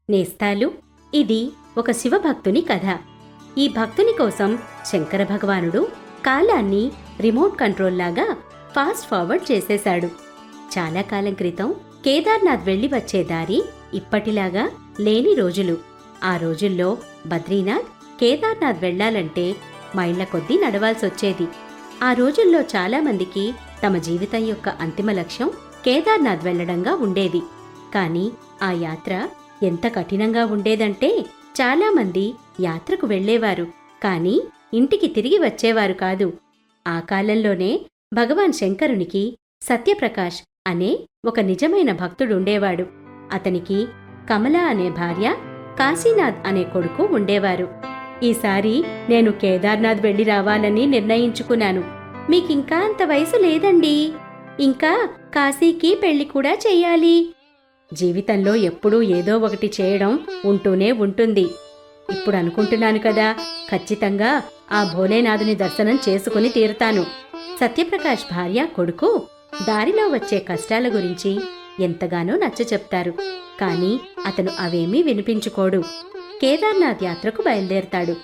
నేస్తాలు, ఇది ఒక శివభక్తుని కథ. ఈ భక్తుని కోసం శంకర భగవానుడు కాలాన్ని రిమోట్ కంట్రోల్ లాగా ఫాస్ట్ ఫార్వర్డ్ చేసేశాడు. చాలా కాలం క్రితం కేదార్నాథ్ వెళ్లి వచ్చే దారి ఇప్పటిలాగా లేని రోజులు. ఆ రోజుల్లో బద్రీనాథ్, కేదార్నాథ్ వెళ్లాలంటే మైళ్ల కొద్దీ నడవాల్సొచ్చేది. ఆ రోజుల్లో చాలామందికి తమ జీవితం యొక్క అంతిమ లక్ష్యం కేదార్నాథ్ వెళ్లడంగా ఉండేది. కాని ఆ యాత్ర ఎంత కఠినంగా ఉండేదంటే చాలామంది యాత్రకు వెళ్లేవారు, కాని ఇంటికి తిరిగి వచ్చేవారు కాదు. ఆ కాలంలోనే భగవాన్ శంకరునికి సత్యప్రకాష్ అనే ఒక నిజమైన భక్తుడుండేవాడు. అతనికి కమల అనే భార్య, కాశీనాథ్ అనే కొడుకు ఉండేవారు. ఈసారి నేను కేదార్నాథ్ వెళ్లి రావాలని నిర్ణయించుకున్నాను. మీకింకా అంత వయసు లేదండి. ఇంకా కాశీకి పెళ్లి కూడా చెయ్యాలి. జీవితంలో ఎప్పుడూ ఏదో ఒకటి చేయడం ఉంటూనే ఉంటుంది. ఇప్పుడు అనుకుంటున్నాను కదా, ఖచ్చితంగా ఆ భోలేనాథుని దర్శనం చేసుకుని తీరుతాను. సత్యప్రకాష్ భార్య, కొడుకు దారిలో వచ్చే కష్టాల గురించి ఎంతగానో నచ్చచెప్తారు. కాని అతను అవేమీ వినిపించుకోడు. కేదార్నాథ్ యాత్రకు బయలుదేరతాడు.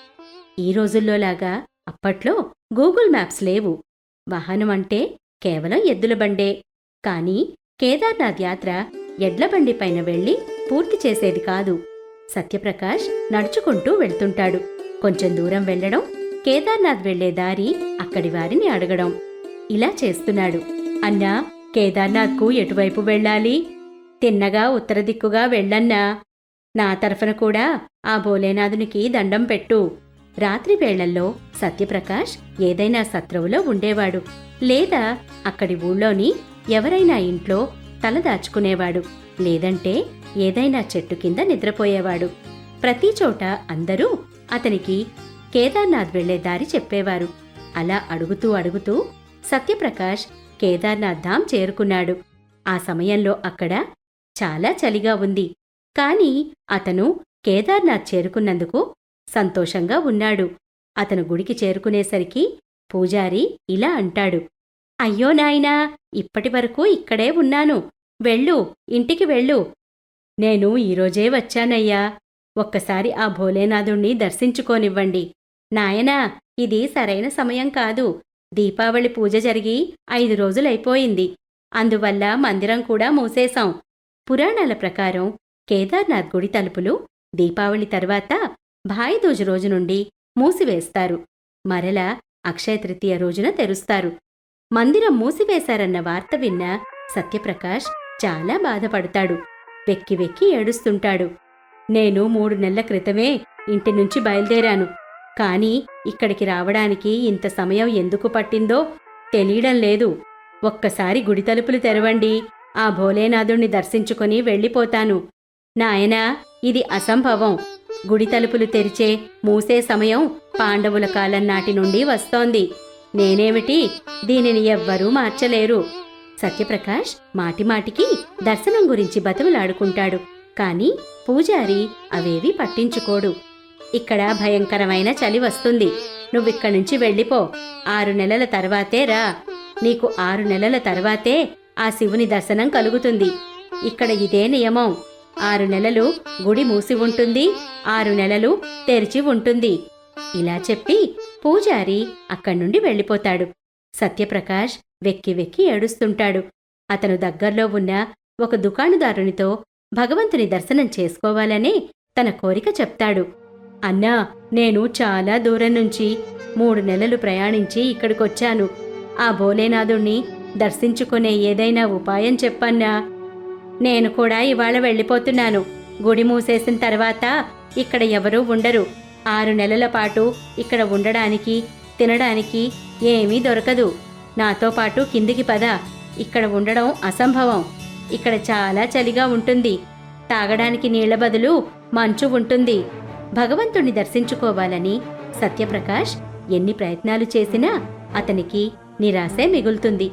ఈ రోజుల్లోలాగా అప్పట్లో గూగుల్ మ్యాప్స్ లేవు. వాహనం అంటే కేవలం ఎద్దుల బండే. కాని కేదార్నాథ్ యాత్ర ఎడ్లబండి పైన వెళ్లి పూర్తి చేసేది కాదు. సత్యప్రకాష్ నడుచుకుంటూ వెళ్తుంటాడు. కొంచెం దూరం వెళ్లడం, కేదార్నాథ్ వెళ్లే దారి అక్కడి వారిని అడగడం. ఇలా చేస్తున్నాడు. అన్నా, కేదార్నాథ్కు ఎటువైపు వెళ్ళాలి? తిన్నగా ఉత్తర దిక్కుగా వెళ్ళన్నా. నా తరఫున కూడా ఆ భోలేనాథునికి దండం పెట్టు. రాత్రి వేళల్లో సత్యప్రకాష్ ఏదైనా సత్రవులో ఉండేవాడు, లేదా అక్కడి ఊళ్ళోని ఎవరైనా ఇంట్లో తలదాచుకునేవాడు, లేదంటే ఏదైనా చెట్టు కింద నిద్రపోయేవాడు. ప్రతి చోట అందరూ అతనికి కేదార్నాథ్ వెళ్లే దారి చెప్పేవారు. అలా అడుగుతూ అడుగుతూ సత్యప్రకాష్ కేదార్నాథ్ ధామ్ చేరుకున్నాడు. ఆ సమయంలో అక్కడ చాలా చలిగా ఉంది. కాని అతను కేదార్నాథ్ చేరుకున్నందుకు సంతోషంగా ఉన్నాడు. అతను గుడికి చేరుకునేసరికి పూజారి ఇలా అంటాడు: అయ్యో నాయనా, ఇప్పటివరకు ఇక్కడే ఉన్నాను. వెళ్ళు, ఇంటికి వెళ్ళు. నేను ఈరోజే వచ్చానయ్యా. ఒక్కసారి ఆ భోలేనాథుణ్ణి దర్శించుకోనివ్వండి. నాయనా, ఇది సరైన సమయం కాదు. దీపావళి పూజ జరిగి 5 రోజులైపోయింది. అందువల్ల మందిరం కూడా మూసేశాం. పురాణాల ప్రకారం కేదార్నాథ్ గుడి తలుపులు దీపావళి తర్వాత భాయిదూజ్ రోజు నుండి మూసివేస్తారు. మరలా అక్షయ తృతీయ రోజున తెరుస్తారు. మందిరం మూసివేశారన్న వార్త విన్న సత్యప్రకాష్ చాలా బాధపడతాడు. వెక్కి వెక్కి ఏడుస్తుంటాడు. నేను 3 నెలల క్రితమే ఇంటి నుంచి బయలుదేరాను. కాని ఇక్కడికి రావడానికి ఇంత సమయం ఎందుకు పట్టిందో తెలియడం లేదు. ఒక్కసారి గుడి తలుపులు తెరవండి. ఆ భోలేనాథుణ్ణి దర్శించుకుని వెళ్ళిపోతాను. నాయనా, ఇది అసంభవం. గుడి తలుపులు తెరిచే మూసే సమయం పాండవుల కాలం నాటి నుండి వస్తోంది. నేనేమిటి, దీనిని ఎవ్వరూ మార్చలేరు. సత్యప్రకాష్ మాటిమాటికి దర్శనం గురించి బతిమలాడుకుంటాడు. కాని పూజారి అవేవీ పట్టించుకోడు. ఇక్కడ భయంకరమైన చలి వస్తుంది. నువ్విక్కడ్నుంచి వెళ్ళిపో. 6 నెలల తర్వాతే రా. నీకు 6 నెలల తర్వాతే ఆ శివుని దర్శనం కలుగుతుంది. ఇక్కడ ఇదే నియమం. 6 నెలలు గుడి మూసి ఉంటుంది, 6 నెలలు తెరిచి ఉంటుంది. ఇలా చెప్పి పూజారి అక్కడ్నుండి వెళ్ళిపోతాడు. సత్యప్రకాష్ వెక్కి వెక్కి ఏడుస్తుంటాడు. అతను దగ్గర్లో ఉన్న ఒక దుకాణదారునితో భగవంతుని దర్శనం చేసుకోవాలనే తన కోరిక చెప్తాడు. అన్నా, నేను చాలా దూరం నుంచి 3 నెలలు ప్రయాణించి ఇక్కడికొచ్చాను. ఆ భోలేనాథుణ్ణి దర్శించుకునే ఏదైనా ఉపాయం చెప్పన్నా. నేను కూడా ఇవాళ వెళ్ళిపోతున్నాను. గుడి మూసేసిన తర్వాత ఇక్కడ ఎవరూ ఉండరు. 6 నెలల పాటు ఇక్కడ ఉండడానికి, తినడానికి ఏమీ దొరకదు. నాతో పాటు కిందికి పద. ఇక్కడ ఉండడం అసంభవం. ఇక్కడ చాలా చలిగా ఉంటుంది. తాగడానికి నీళ్ల బదులు మంచు ఉంటుంది. భగవంతుణ్ణి దర్శించుకోవాలని సత్యప్రకాష్ ఎన్ని ప్రయత్నాలు చేసినా అతనికి నిరాశే మిగులుతుంది.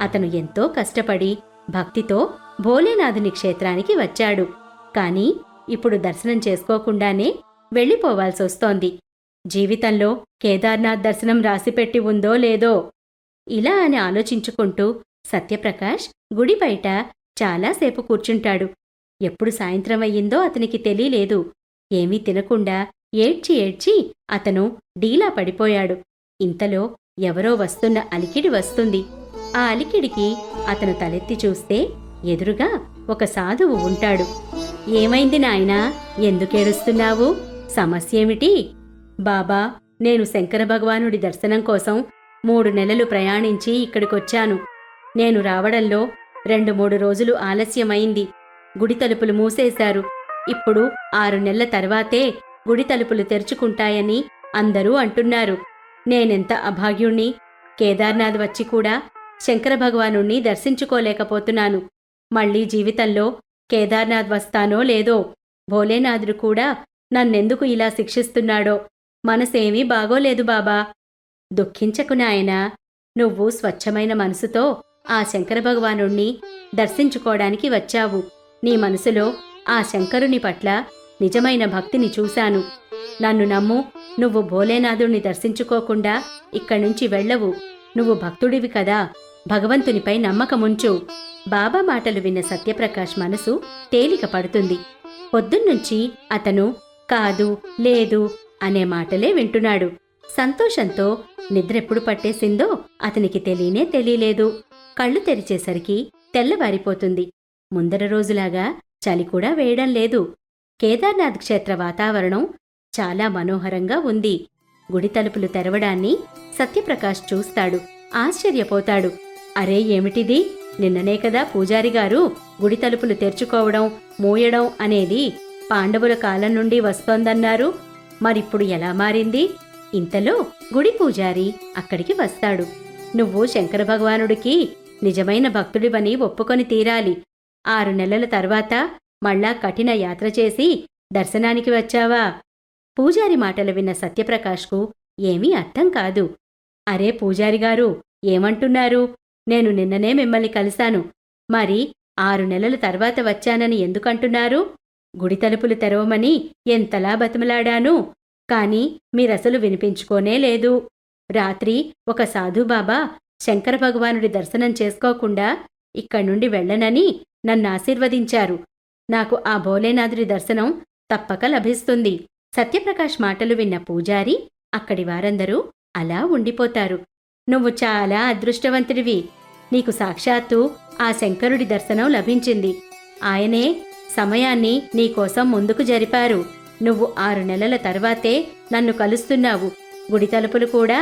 అతను ఎంతో కష్టపడి భక్తితో భోలేనాథుని క్షేత్రానికి వచ్చాడు. కాని ఇప్పుడు దర్శనం చేసుకోకుండానే వెళ్ళిపోవాల్సొస్తోంది. జీవితంలో కేదార్నాథ్ దర్శనం రాసిపెట్టి ఉందో లేదో. ఇలా అని ఆలోచించుకుంటూ సత్యప్రకాష్ గుడి బయట చాలాసేపు కూర్చుంటాడు. ఎప్పుడు సాయంత్రం అయ్యిందో అతనికి తెలియలేదు. ఏమీ తినకుండా ఏడ్చి ఏడ్చి అతను డీలా పడిపోయాడు. ఇంతలో ఎవరో వస్తున్న అలికిడి వస్తుంది. ఆ అలికిడికి అతను తలెత్తి చూస్తే ఎదురుగా ఒక సాధువు ఉంటాడు. ఏమైంది నాయనా, ఎందుకేడుస్తున్నావు? సమస్యేమిటి? బాబా, నేను శంకర భగవానుడి దర్శనం కోసం 3 నెలలు ప్రయాణించి ఇక్కడికొచ్చాను. నేను రావడంలో 2-3 రోజులు ఆలస్యమైంది. గుడి తలుపులు మూసేశారు. ఇప్పుడు 6 నెలల తర్వాతే గుడి తలుపులు తెరుచుకుంటాయని అందరూ అంటున్నారు. నేనెంత అభాగ్యుణ్ణి! కేదార్నాథ్ వచ్చి కూడా శంకర భగవానుణ్ణి దర్శించుకోలేకపోతున్నాను. మళ్లీ జీవితంలో కేదార్నాథ్ వస్తానో లేదో. భోలేనాథుడు కూడా నన్నెందుకు ఇలా శిక్షిస్తున్నాడో. మనసేమీ బాగోలేదు బాబా. దుఃఖించకు నాయనా, నువ్వు స్వచ్ఛమైన మనసుతో ఆ శంకర భగవానుణ్ణి దర్శించుకోవడానికి వచ్చావు. నీ మనసులో ఆ శంకరుని పట్ల నిజమైన భక్తిని చూశాను. నన్ను నమ్ము. నువ్వు భోలేనాథుణ్ణి దర్శించుకోకుండా ఇక్కడ్నుంచి వెళ్ళవు. నువ్వు భక్తుడివి కదా, భగవంతునిపై నమ్మకముంచు. బాబా మాటలు విన్న సత్యప్రకాష్ మనసు తేలిక పడుతుంది. పొద్దున్నుంచి అతను కాదు, లేదు అనే మాటలే వింటున్నాడు. సంతోషంతో నిద్రెప్పుడు పట్టేసిందో అతనికి తెలియనే తెలియలేదు. కళ్ళు తెరిచేసరికి తెల్లవారిపోతుంది. ముందర రోజులాగా చలి కూడా వేయడం లేదు. కేదార్నాథ్ క్షేత్ర వాతావరణం చాలా మనోహరంగా ఉంది. గుడి తలుపులు తెరవడాన్ని సత్యప్రకాష్ చూస్తాడు. ఆశ్చర్యపోతాడు. అరే, ఏమిటిది? నిన్ననే కదా పూజారిగారు గుడి తలుపులు తెరుచుకోవడం, మూయడం అనేది పాండవుల కాలం నుండి వస్తోందన్నారు. మరిప్పుడు ఎలా మారింది? ఇంతలో గుడి పూజారి అక్కడికి వస్తాడు. నువ్వు శంకర భగవానుడికి నిజమైన భక్తుడివని ఒప్పుకొని తీరాలి. 6 నెలల తర్వాత మళ్ళా కఠిన యాత్ర చేసి దర్శనానికి వచ్చావా? పూజారి మాటలు విన్న సత్యప్రకాష్కు ఏమీ అర్థం కాదు. అరే పూజారిగారు, ఏమంటున్నారు? నేను నిన్ననే మిమ్మల్ని కలిశాను. మరి 6 నెలల తర్వాత వచ్చానని ఎందుకంటున్నారు? గుడి తలుపులు తెరవమని ఎంతలా బతిమలాడాను, కాని మీరసలు వినిపించుకోనే లేదు. రాత్రి ఒక సాధుబాబా శంకర భగవానుడి దర్శనం చేసుకోకుండా ఇక్కడ్నుండి వెళ్ళనని నన్నాశీర్వదించారు. నాకు ఆ భోలేనాథుడి దర్శనం తప్పక లభిస్తుంది. సత్యప్రకాష్ మాటలు విన్న పూజారి, అక్కడి వారందరూ అలా ఉండిపోతారు. నువ్వు చాలా అదృష్టవంతుడివి. నీకు సాక్షాత్తు ఆ శంకరుడి దర్శనం లభించింది. ఆయనే సమయాన్ని నీకోసం ముందుకు జరిపారు. నువ్వు 6 నెలల తర్వాతే నన్ను కలుస్తున్నావు. గుడి తలుపులు కూడా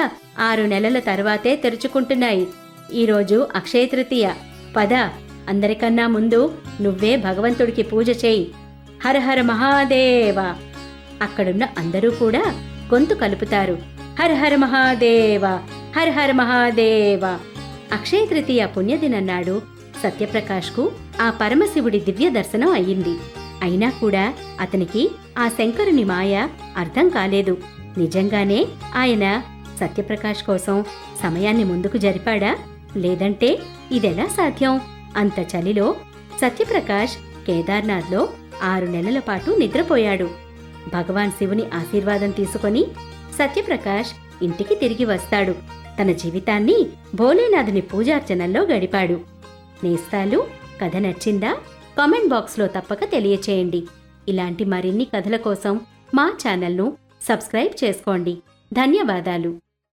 6 నెలల తర్వాతే తెరుచుకుంటున్నాయి. ఈరోజు అక్షయ తృతీయ. పద, అందరికన్నా ముందు నువ్వే భగవంతుడికి పూజ చేయి. హర హర మహాదేవ. అక్కడున్న అందరూ కూడా గొంతు కలుపుతారు. హర హర మహాదేవ, హర హర మహాదేవ. అక్షయ తృతీయ పుణ్యదినన్నాడు సత్యప్రకాష్కు ఆ పరమశివుడి దివ్య దర్శనం అయ్యింది. అయినా కూడా అతనికి ఆ శంకరుని మాయ అర్థం కాలేదు. నిజంగానే ఆయన సత్యప్రకాష్ కోసం సమయాన్ని ముందుకు జరిపాడా? లేదంటే ఇదెలా సాధ్యం? అంత చలిలో సత్యప్రకాష్ కేదార్నాథ్లో 6 నెలల పాటు నిద్రపోయాడు. భగవాన్ శివుని ఆశీర్వాదం తీసుకొని సత్యప్రకాష్ ఇంటికి తిరిగి వస్తాడు. తన జీవితాన్ని భోలేనాథుని పూజార్చనల్లో గడిపాడు. నేస్తాలు, కథ నచ్చిందా? కామెంట్ బాక్స్లో తప్పక తెలియచేయండి. ఇలాంటి మరిన్ని కథల కోసం మా ఛానల్ను సబ్స్క్రైబ్ చేసుకోండి. ధన్యవాదాలు.